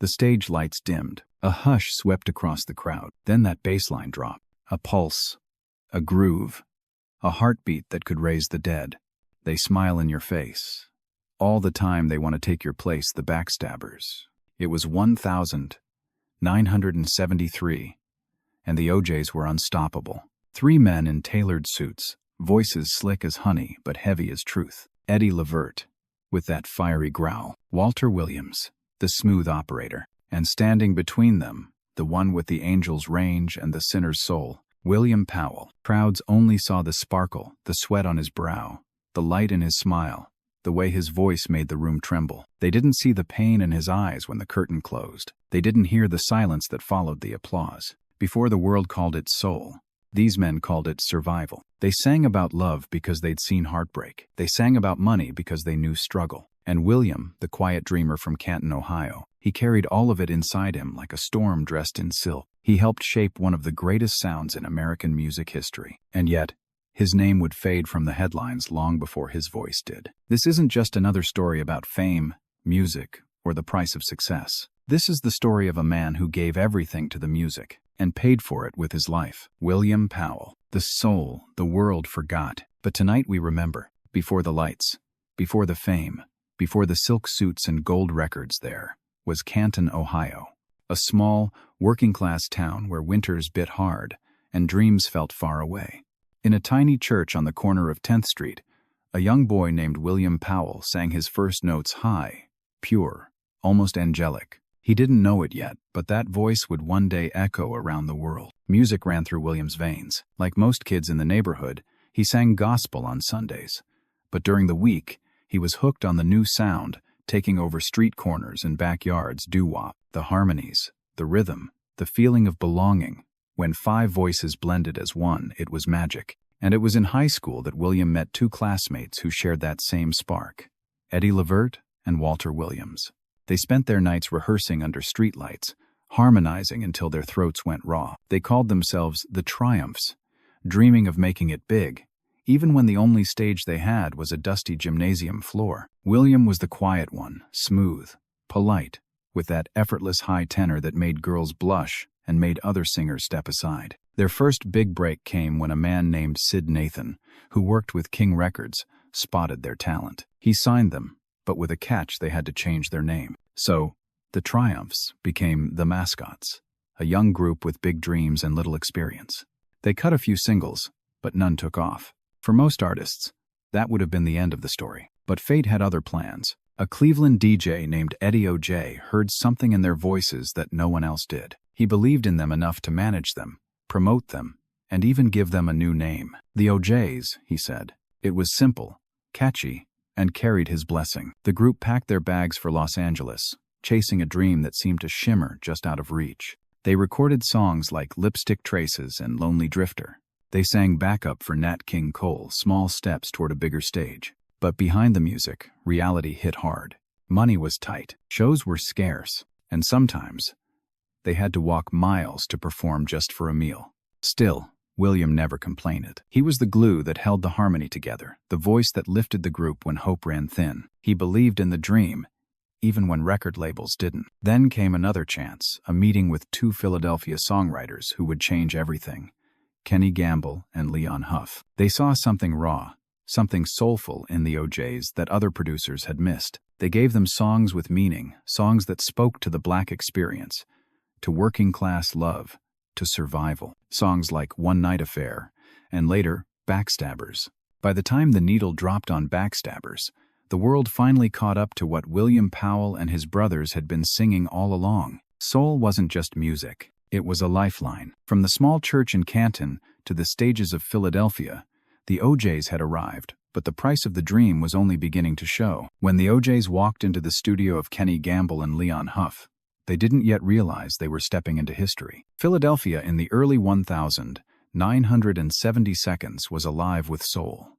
The stage lights dimmed. A hush swept across the crowd. Then that bass line dropped. A pulse. A groove. A heartbeat that could raise the dead. They smile in your face. All the time they want to take your place, the backstabbers. It was 1973, and the OJs were unstoppable. 3 men in tailored suits, voices slick as honey but heavy as truth. Eddie Levert, with that fiery growl. Walter Williams, the smooth operator. And standing between them, the one with the angel's range and the sinner's soul, William Powell. Crowds only saw the sparkle, the sweat on his brow, the light in his smile, the way his voice made the room tremble. They didn't see the pain in his eyes when the curtain closed. They didn't hear the silence that followed the applause. Before the world called it soul, these men called it survival. They sang about love because they'd seen heartbreak. They sang about money because they knew struggle. And William, the quiet dreamer from Canton, Ohio, he carried all of it inside him like a storm dressed in silk. He helped shape one of the greatest sounds in American music history. And yet, his name would fade from the headlines long before his voice did. This isn't just another story about fame, music, or the price of success. This is the story of a man who gave everything to the music and paid for it with his life. William Powell, the soul the world forgot. But tonight we remember. Before the lights, before the fame, before the silk suits and gold records, there was Canton, Ohio, a small, working-class town where winters bit hard and dreams felt far away. In a tiny church on the corner of 10th Street, a young boy named William Powell sang his first notes high, pure, almost angelic. He didn't know it yet, but that voice would one day echo around the world. Music ran through William's veins. Like most kids in the neighborhood, he sang gospel on Sundays. But during the week, he was hooked on the new sound, taking over street corners and backyards, doo-wop, the harmonies, the rhythm, the feeling of belonging. When 5 voices blended as one, it was magic. And it was in high school that William met 2 classmates who shared that same spark, Eddie Levert and Walter Williams. They spent their nights rehearsing under streetlights, harmonizing until their throats went raw. They called themselves the Triumphs, dreaming of making it big, even when the only stage they had was a dusty gymnasium floor. William was the quiet one, smooth, polite, with that effortless high tenor that made girls blush and made other singers step aside. Their first big break came when a man named Sid Nathan, who worked with King Records, spotted their talent. He signed them, but with a catch: they had to change their name. So, the Triumphs became the Mascots, a young group with big dreams and little experience. They cut a few singles, but none took off. For most artists, that would have been the end of the story. But fate had other plans. A Cleveland DJ named Eddie OJ heard something in their voices that no one else did. He believed in them enough to manage them, promote them, and even give them a new name. The OJs, he said. It was simple, catchy, and carried his blessing. The group packed their bags for Los Angeles, chasing a dream that seemed to shimmer just out of reach. They recorded songs like Lipstick Traces and Lonely Drifter. They sang backup for Nat King Cole, Small Steps Toward a Bigger Stage. But behind the music, reality hit hard. Money was tight, shows were scarce, and sometimes they had to walk miles to perform just for a meal. Still, William never complained. He was the glue that held the harmony together, the voice that lifted the group when hope ran thin. He believed in the dream, even when record labels didn't. Then came another chance, a meeting with 2 Philadelphia songwriters who would change everything: Kenny Gamble and Leon Huff. They saw something raw, something soulful in the OJs that other producers had missed. They gave them songs with meaning, songs that spoke to the Black experience, to working-class love, to survival. Songs like One Night Affair, and later, Backstabbers. By the time the needle dropped on Backstabbers, the world finally caught up to what William Powell and his brothers had been singing all along. Soul wasn't just music. It was a lifeline. From the small church in Canton to the stages of Philadelphia, the OJs had arrived, but the price of the dream was only beginning to show. When the OJs walked into the studio of Kenny Gamble and Leon Huff, they didn't yet realize they were stepping into history. Philadelphia in the early 1970 seconds was alive with soul.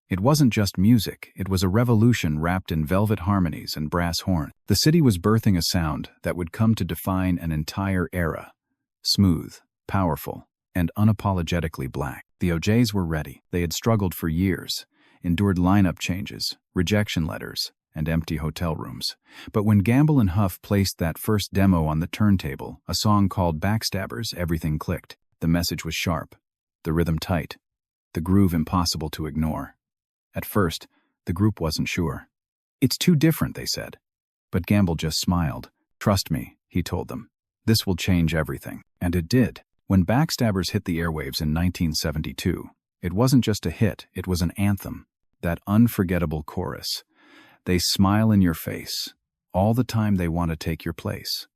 It wasn't just music, it was a revolution wrapped in velvet harmonies and brass horn. The city was birthing a sound that would come to define an entire era. Smooth, powerful, and unapologetically Black. The OJs were ready. They had struggled for years, endured lineup changes, rejection letters, and empty hotel rooms. But when Gamble and Huff placed that first demo on the turntable, a song called Backstabbers, everything clicked. The message was sharp, the rhythm tight, the groove impossible to ignore. At first, the group wasn't sure. "It's too different," they said. But Gamble just smiled. "Trust me," he told them. "This will change everything." And it did. When Backstabbers hit the airwaves in 1972, it wasn't just a hit, it was an anthem. That unforgettable chorus. "They smile in your face. All the time they want to take your place."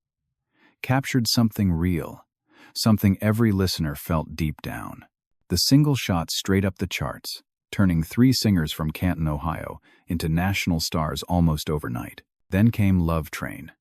Captured something real, something every listener felt deep down. The single shot straight up the charts, turning 3 singers from Canton, Ohio, into national stars almost overnight. Then came Love Train.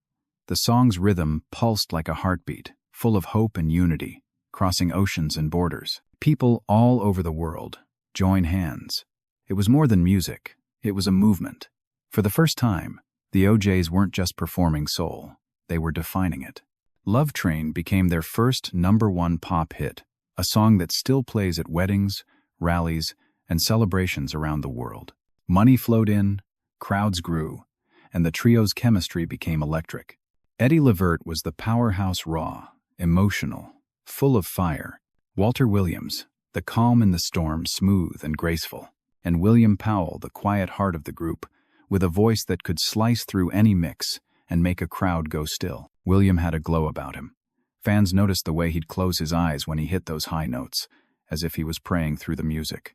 The song's rhythm pulsed like a heartbeat, full of hope and unity, crossing oceans and borders. People all over the world join hands. It was more than music, it was a movement. For the first time, the OJs weren't just performing soul, they were defining it. Love Train became their first #1 pop hit, a song that still plays at weddings, rallies, and celebrations around the world. Money flowed in, crowds grew, and the trio's chemistry became electric. Eddie Levert was the powerhouse, raw, emotional, full of fire. Walter Williams, the calm in the storm, smooth and graceful. And William Powell, the quiet heart of the group, with a voice that could slice through any mix and make a crowd go still. William had a glow about him. Fans noticed the way he'd close his eyes when he hit those high notes, as if he was praying through the music.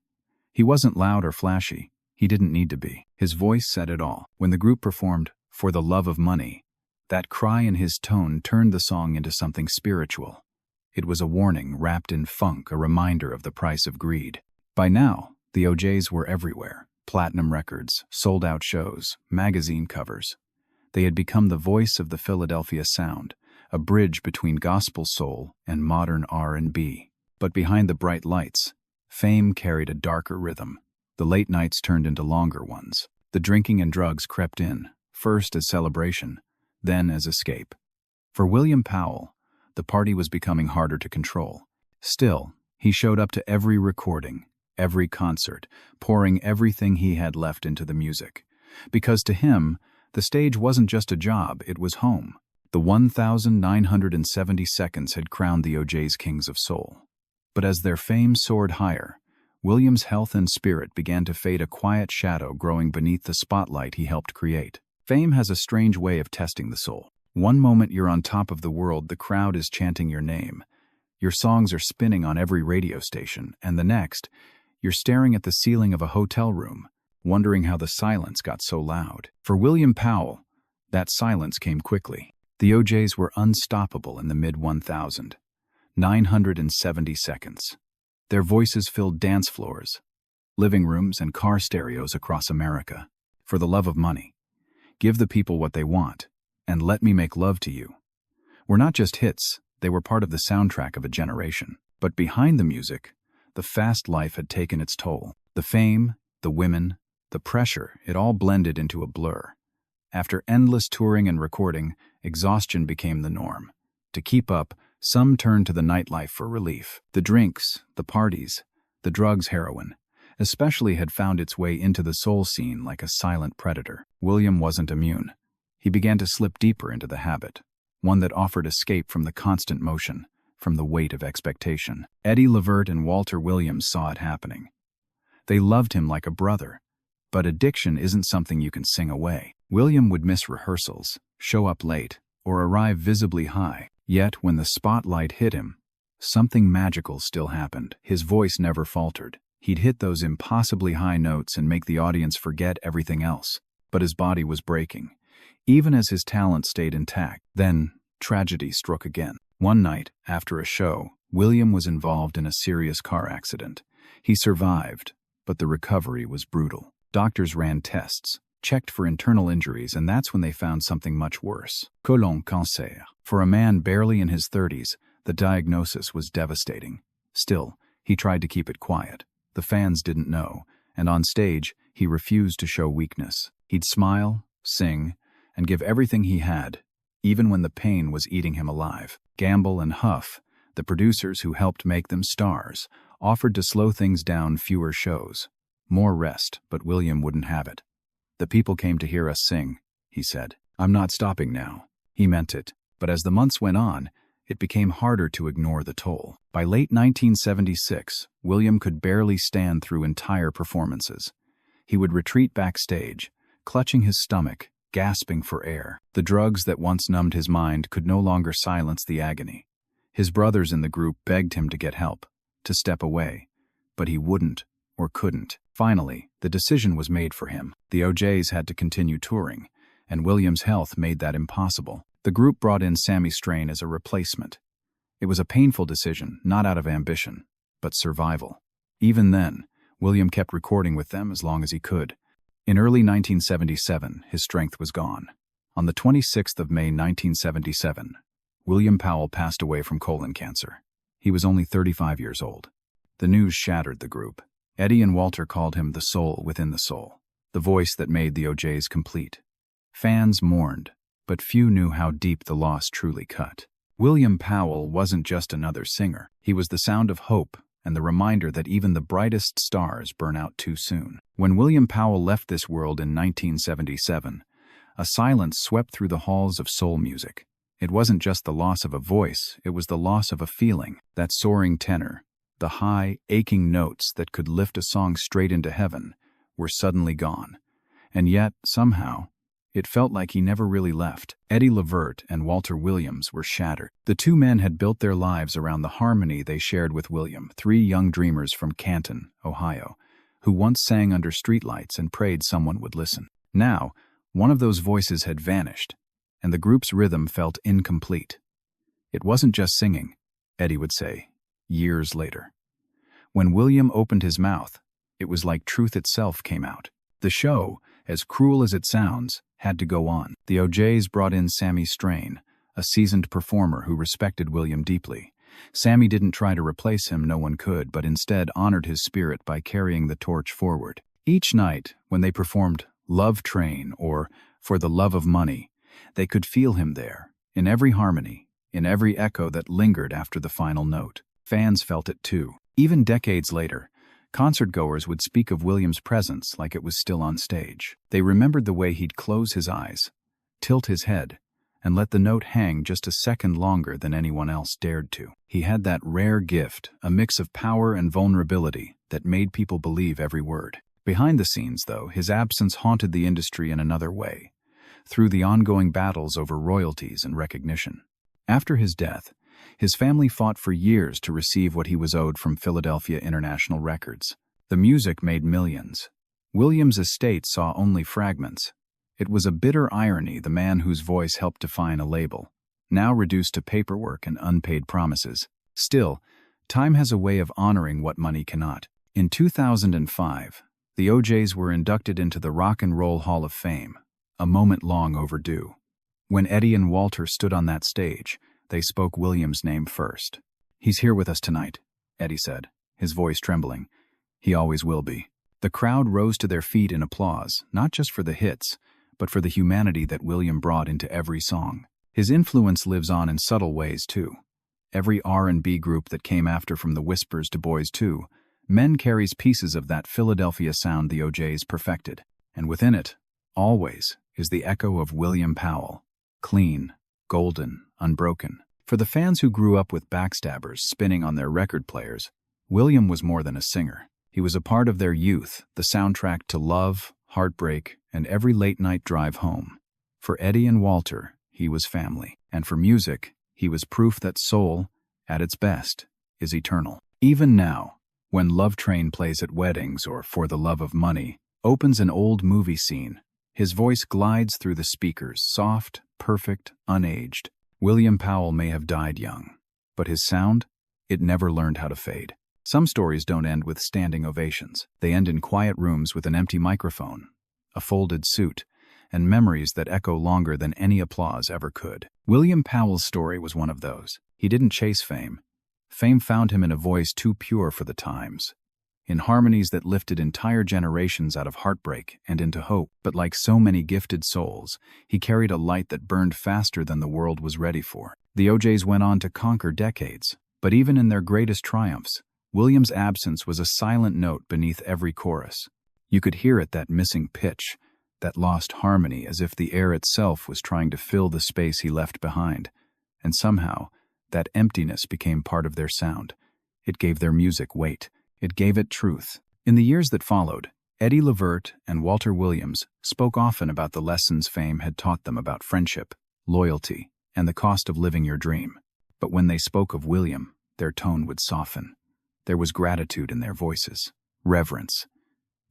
He wasn't loud or flashy. He didn't need to be. His voice said it all. When the group performed "For the Love of Money," that cry in his tone turned the song into something spiritual. It was a warning wrapped in funk, a reminder of the price of greed. By now, the OJs were everywhere. Platinum records, sold-out shows, magazine covers. They had become the voice of the Philadelphia sound, a bridge between gospel soul and modern R&B. But behind the bright lights, fame carried a darker rhythm. The late nights turned into longer ones. The drinking and drugs crept in, first as celebration, then as escape. For William Powell, the party was becoming harder to control. Still, he showed up to every recording, every concert, pouring everything he had left into the music. Because to him, the stage wasn't just a job, it was home. The 1,970 seconds had crowned the OJs kings of soul. But as their fame soared higher, William's health and spirit began to fade, a quiet shadow growing beneath the spotlight he helped create. Fame has a strange way of testing the soul. One moment you're on top of the world, the crowd is chanting your name. Your songs are spinning on every radio station, and the next, you're staring at the ceiling of a hotel room, wondering how the silence got so loud. For William Powell, that silence came quickly. The OJs were unstoppable in the mid-1000. 970 seconds. Their voices filled dance floors, living rooms, and car stereos across America. For the love of money. Give the people what they want, and let me make love to you. Were not just hits, they were part of the soundtrack of a generation. But behind the music, the fast life had taken its toll. The fame, the women, the pressure, it all blended into a blur. After endless touring and recording, exhaustion became the norm. To keep up, some turned to the nightlife for relief. The drinks, the parties, the drugs, heroin, especially, had found its way into the soul scene like a silent predator. William wasn't immune. He began to slip deeper into the habit, one that offered escape from the constant motion, from the weight of expectation. Eddie Levert and Walter Williams saw it happening. They loved him like a brother, but addiction isn't something you can sing away. William would miss rehearsals, show up late, or arrive visibly high. Yet, when the spotlight hit him, something magical still happened. His voice never faltered. He'd hit those impossibly high notes and make the audience forget everything else. But his body was breaking, even as his talent stayed intact. Then, tragedy struck again. One night, after a show, William was involved in a serious car accident. He survived, but the recovery was brutal. Doctors ran tests, checked for internal injuries, and that's when they found something much worse. Colon cancer. For a man barely in his 30s, the diagnosis was devastating. Still, he tried to keep it quiet. The fans didn't know, and on stage, he refused to show weakness. He'd smile, sing, and give everything he had, even when the pain was eating him alive. Gamble and Huff, the producers who helped make them stars, offered to slow things down, fewer shows, more rest, but William wouldn't have it. "The people came to hear us sing," he said. "I'm not stopping now." He meant it, but as the months went on, it became harder to ignore the toll. By late 1976, William could barely stand through entire performances. He would retreat backstage, clutching his stomach, gasping for air. The drugs that once numbed his mind could no longer silence the agony. His brothers in the group begged him to get help, to step away, but he wouldn't or couldn't. Finally, the decision was made for him. The OJs had to continue touring, and William's health made that impossible. The group brought in Sammy Strain as a replacement. It was a painful decision, not out of ambition, but survival. Even then, William kept recording with them as long as he could. In early 1977, his strength was gone. On the 26th of May 1977, William Powell passed away from colon cancer. He was only 35 years old. The news shattered the group. Eddie and Walter called him the soul within the soul, the voice that made the OJs complete. Fans mourned, but few knew how deep the loss truly cut. William Powell wasn't just another singer. He was the sound of hope and the reminder that even the brightest stars burn out too soon. When William Powell left this world in 1977, a silence swept through the halls of soul music. It wasn't just the loss of a voice, it was the loss of a feeling. That soaring tenor, the high, aching notes that could lift a song straight into heaven, were suddenly gone. And yet, somehow, it felt like he never really left. Eddie Levert and Walter Williams were shattered. The two men had built their lives around the harmony they shared with William, three young dreamers from Canton, Ohio, who once sang under streetlights and prayed someone would listen. Now, one of those voices had vanished, and the group's rhythm felt incomplete. It wasn't just singing, Eddie would say, years later. When William opened his mouth, it was like truth itself came out. The show, as cruel as it sounds, had to go on. The OJs brought in Sammy Strain, a seasoned performer who respected William deeply. Sammy didn't try to replace him, no one could, but instead honored his spirit by carrying the torch forward. Each night, when they performed Love Train or For the Love of Money, they could feel him there, in every harmony, in every echo that lingered after the final note. Fans felt it too. Even decades later, concertgoers would speak of William's presence like it was still on stage. They remembered the way he'd close his eyes, tilt his head, and let the note hang just a second longer than anyone else dared to. He had that rare gift, a mix of power and vulnerability, that made people believe every word. Behind the scenes, though, his absence haunted the industry in another way, through the ongoing battles over royalties and recognition. After his death, his family fought for years to receive what he was owed from Philadelphia International Records. The music made millions. William's estate saw only fragments. It was a bitter irony, the man whose voice helped define a label, now reduced to paperwork and unpaid promises. Still, time has a way of honoring what money cannot. In 2005, the OJs were inducted into the Rock and Roll Hall of Fame, a moment long overdue. When Eddie and Walter stood on that stage, they spoke William's name first. "He's here with us tonight," Eddie said, his voice trembling. "He always will be." The crowd rose to their feet in applause, not just for the hits, but for the humanity that William brought into every song. His influence lives on in subtle ways, too. Every R&B group that came after, from the Whispers to Boys II, Men carries pieces of that Philadelphia sound the OJs perfected. And within it, always, is the echo of William Powell. Clean, golden, unbroken. For the fans who grew up with backstabbers spinning on their record players, William was more than a singer. He was a part of their youth, the soundtrack to love, heartbreak, and every late-night drive home. For Eddie and Walter, he was family. And for music, he was proof that soul, at its best, is eternal. Even now, when Love Train plays at weddings or For the Love of Money opens an old movie scene, his voice glides through the speakers, soft, perfect, unaged. William Powell may have died young, but his sound, it never learned how to fade. Some stories don't end with standing ovations. They end in quiet rooms with an empty microphone, a folded suit, and memories that echo longer than any applause ever could. William Powell's story was one of those. He didn't chase fame. Fame found him in a voice too pure for the times, in harmonies that lifted entire generations out of heartbreak and into hope. But like so many gifted souls, he carried a light that burned faster than the world was ready for. The OJs went on to conquer decades, but even in their greatest triumphs, William's absence was a silent note beneath every chorus. You could hear it, that missing pitch, that lost harmony as if the air itself was trying to fill the space he left behind. And somehow, that emptiness became part of their sound. It gave their music weight. It gave it truth. In the years that followed, Eddie Levert and Walter Williams spoke often about the lessons fame had taught them about friendship, loyalty, and the cost of living your dream. But when they spoke of William, their tone would soften. There was gratitude in their voices, reverence.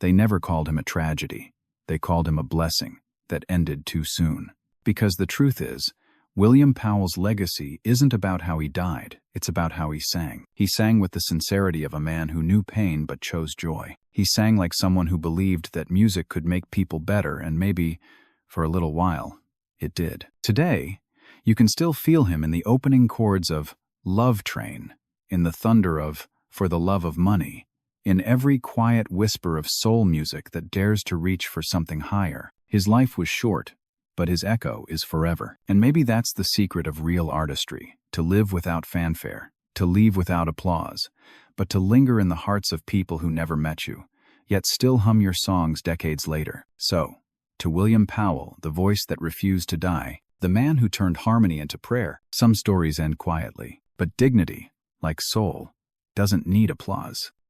They never called him a tragedy. They called him a blessing that ended too soon. Because the truth is, William Powell's legacy isn't about how he died, it's about how he sang. He sang with the sincerity of a man who knew pain but chose joy. He sang like someone who believed that music could make people better, and maybe, for a little while, it did. Today, you can still feel him in the opening chords of Love Train, in the thunder of For the Love of Money, in every quiet whisper of soul music that dares to reach for something higher. His life was short, but his echo is forever. And maybe that's the secret of real artistry, to live without fanfare, to leave without applause, but to linger in the hearts of people who never met you, yet still hum your songs decades later. So, to William Powell, the voice that refused to die, the man who turned harmony into prayer, some stories end quietly, but dignity, like soul, doesn't need applause.